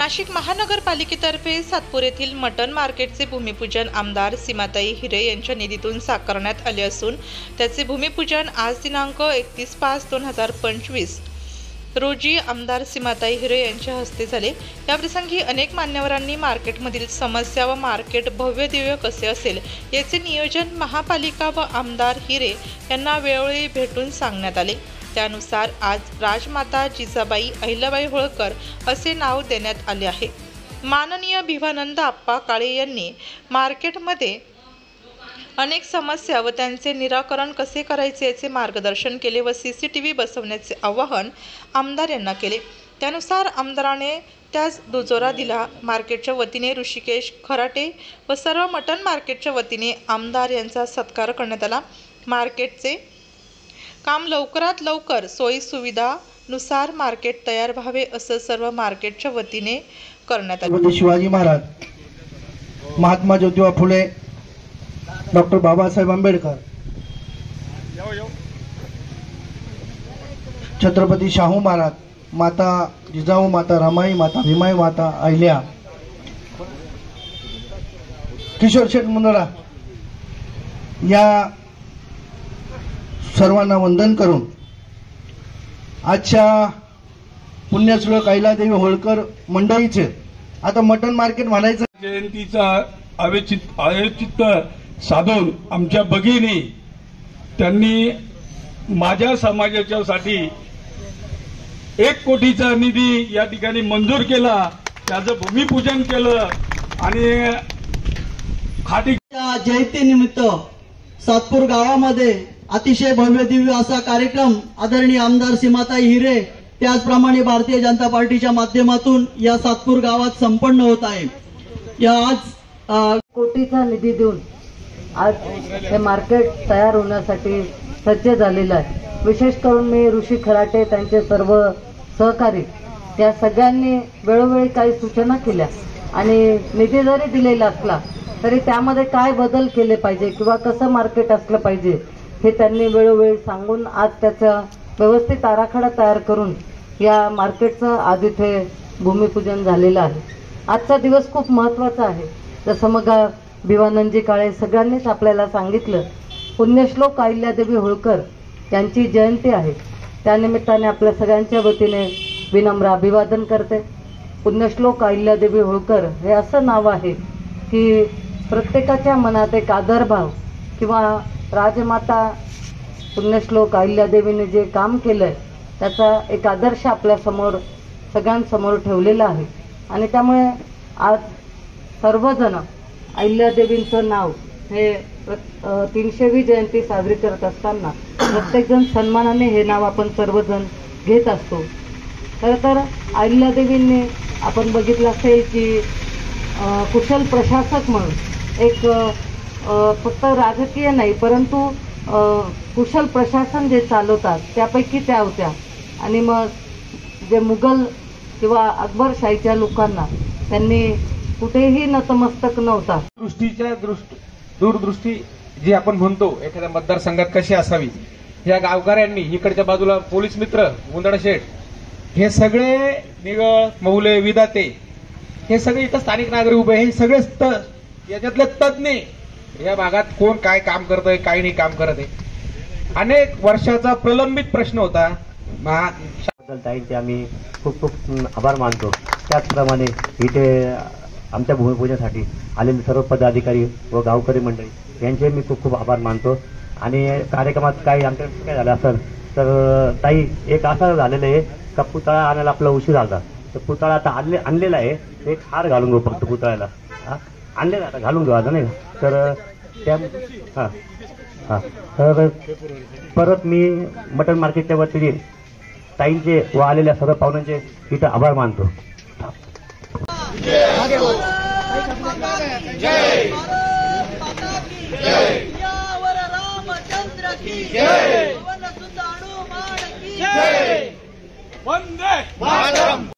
नाशिक महानगरपालिकेतर्फे सातपूर येथील मटन मार्केटचे भूमिपूजन आमदार सीमाताई हिरे यांच्या निधीतून साकारण्यात आले असून त्याचे भूमिपूजन आज दिनांक 31/5/2025 रोजी आमदार सीमाताई हिरे यांच्या हस्ते झाले। याप्रसंगी अनेक मान्यवरांनी मार्केटमधील समस्या व मार्केट भव्य दिव्य कसे असेल याचे नियोजन महापालिका व आमदार हिरे यांना वेळोवेळी भेटून सांगण्यात आले। त्यानुसार आज राजमाता जिजाबाई अहिल्याबाई होळकर असे नाव देण्यात आले आहे। माननीय भिवानंद आप्पा काळे यांनी मार्केटमध्ये अनेक समस्या व त्यांचे निराकरण कसे करायचे याचे मार्गदर्शन केले व CCTV बसवण्याचे आवाहन आमदार यांना केले। त्यानुसार आमदाराने त्यास दुजोरा दिला। मार्केटच्या वतीने ऋषिकेश खराटे व सर्व मटन मार्केटच्या वतीने आमदार यांचा सत्कार करण्यात आला। मार्केटचे काम लवकरात लवकर सोयी सुविधानुसार मार्केट तयार व्हावे असं सर्व मार्केटच्या वतीने करण्यात आले। शिवाजी महाराज, महात्मा ज्योतिबा फुले, डॉक्टर बाबासाहेब आंबेडकर, छत्रपती शाहू महाराज, माता जिजाऊ माता रमाई माता भीमाई माता अहिल्या, किशोर शेठ मुंदडा या सर्वांना वंदन करून आजच्या पुण्यश्लोक अहिल्यादेवी होळकर मंडळीचे आता मटन मार्केट म्हणायचं जयंतीचा आयोजित साधून आमच्या भगिनी त्यांनी माझ्या समाजाच्यासाठी 1 कोटीचा निधी या ठिकाणी मंजूर केला, त्याचं भूमिपूजन केलं आणि जयंतीनिमित्त सातपूर गावामध्ये अतिशय भव्य दिव्य असा कार्यक्रम आदरणीय आमदार सीमाताई हिरे त्याचप्रमाणे भारतीय जनता पार्टीच्या माध्यमातून या सातपूर गावात संपन्न होत आहे। या आज कोटीचा निधी देऊन आज हे मार्केट तयार होण्यासाठी सज्ज झालेलं आहे। विशेष करून मी ऋषी खराटे त्यांचे सर्व सहकारी त्या सगळ्यांनी वेळोवेळी काही सूचना केल्या आणि निधी जरी दिलेला असला तरी त्यामध्ये काय बदल केले पाहिजे किंवा कसं मार्केट असलं पाहिजे हे त्यांनी वेळोवेळी सांगून आज त्याचा व्यवस्थित आराखडा तयार करून या मार्केटचं आज इथे भूमिपूजन झालेलं आहे। आजचा दिवस खूप महत्त्वाचा आहे। जसं मग भिवानंदजी काळे सगळ्यांनीच आपल्याला सांगितलं, पुण्यश्लोक अहिल्यादेवी होळकर यांची जयंती आहे। त्यानिमित्ताने आपल्या सगळ्यांच्या वतीने विनम्र अभिवादन करते। पुण्यश्लोक अहिल्यादेवी होळकर हे असं नाव आहे की प्रत्येकाच्या मनात एक आदरभाव किंवा राजमाता पुण्यश्लोक अहिल्यादेवीने जे काम केलंय त्याचा एक आदर्श आपल्या समोर सगळ्यांसमोर ठेवलेला आहे आणि त्यामुळे आज सर्वजण अहिल्यादेवींचं नाव हे 300वी जयंती साजरी करत असताना प्रत्येकजण सन्मानाने हे नाव आपण सर्वजण घेत असतो। खरं तर अहिल्यादेवींनी आपण बघितलं असेल की कुशल प्रशासक म्हणून एक फक्त राजकीय नाही परंतु कुशल प्रशासन जे चालवतात त्यापैकी त्या होत्या आणि मग जे मुघल किंवा अकबरशाहीच्या लोकांना त्यांनी कुठेही नतमस्तक नव्हता। दूरदृष्टी जी आपण म्हणतो एखाद्या मतदारसंघात कशी असावी, या गावकऱ्यांनी इकडच्या बाजूला पोलीस मित्र मुंदडा शेठ हे सगळे निगळ मौले विदाते हे सगळे इथं स्थानिक नागरिक उभे, हे सगळे याच्यातले तज्ञ या भागात कोण काय काम करतंय काय नाही काम करत आहे। अनेक वर्षाचा प्रलंबित प्रश्न होता। ताईंचे आम्ही खूप खूप आभार मानतो। त्याचप्रमाणे इथे आमच्या भूमिपूजनासाठी आलेले सर्व पदाधिकारी व गावकरी मंडळी यांचे मी खूप खूप आभार मानतो। आणि कार्यक्रमात काही आमच्याकडे काय झालं असेल तर ताई एक असं झालेलं आहे का पुतळा आणायला आपला उशीर झाला, तर पुतळा आता आणलेला आहे, एक हार घालून घेऊ फक्त पुतळ्याला आणलेला आता घालून घेऊ आता नाही तर त्या तर परत मी मटन मार्केटच्या वतीने ताईंचे व आलेल्या सर्व पाहुण्यांचे इथं आभार मानतो। वंदे मातरम।